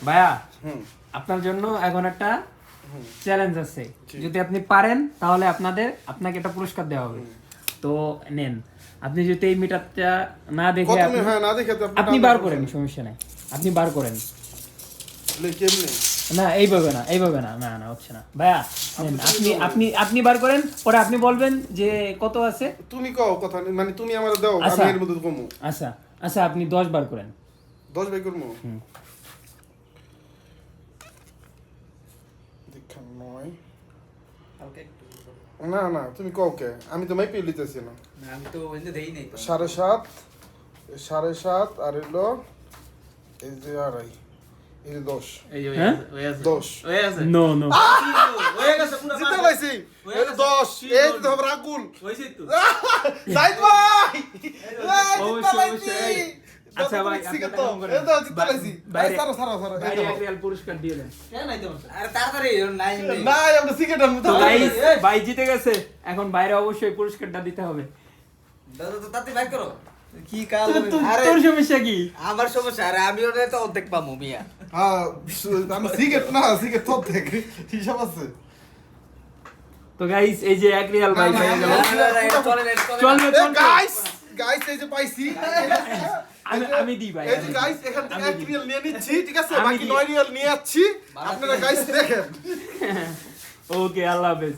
ভাইয়া আপনার জন্য এখন একটা চ্যালেঞ্জ আছে, যদি আপনি পারেন তাহলে আপনাকে একটা পুরস্কার দেওয়া হবে। তো নেন, আপনি যদি এই মিটারটা না দেখে আপনি বার করেন, সমস্যা নাই, আপনি বার করেন। না এইভাবে না, না না হচ্ছে না ভাইয়া। নেন, আপনি বার করেন, পরে আপনি বলবেন যে কত আছে। তুমি কও কথা, মানে তুমি আমারে দাও, আমি এর মধ্যে কমু। আচ্ছা আচ্ছা, আপনি 10 বার করেন। 10 বাই করমু। দেখা নয়। না না, তুমি কও কে, আমি তো মাইপে লিতেছি না। আমি তো ওইটা দেই নাই। 7.5 7.5 আর হলো এই যে আড়াই, এই যে 10। এই যে হ্যাঁ? ওই আছে 10 ওই আছে নো নো, হয়ে গেছে পুরো জিতে লাইছি। এই 10 এই তো আমরা আগুন। হইছে তো জাহিদ ভাই, অবশ্যই অবশ্যই। আচ্ছা ভাই, আপনি একটা কাম করেন। এই তো জিতে লাইছি। বাইরে- সারা সারা সারা এই বাইরে তো। এক রিয়াল পুরস্কার দিয়ে দেন। কেন নাই তো আরে তাড়াতাড়ি নাই নাই না আমরা সিগারেট আনবো তো তো। গাইস, ভাই জিতে গেছে, এখন বাইরে অবশ্যই পুরস্কারটা দিতে হবে। দাদা তো তাতে বাইক করো কি কাল আরে তোর সমস্যা কি? আমার সমস্যা আরে আমি ওটা তো অর্ধেক পাবো মিয়া হ্যাঁ, আমি সিগারেট না, সিগারেট তো দেখ হিসাব আছে। তো গাইস, এই যে 1 রিয়াল ভাই পেয়ে গেল। চলবে এ গাইস, গাইস এই যে পাইছি। আমি দিই ভাই। এই যে গাইস, এখান থেকে 1 রিয়াল নিয়ে নিচ্ছি, ঠিক আছে? আমি বাকি দিই। 9 রিয়াল নিয়ে যাচ্ছি। আপনারা গাইস দেখেন। ওকে, আল্লাহ হাফেজ।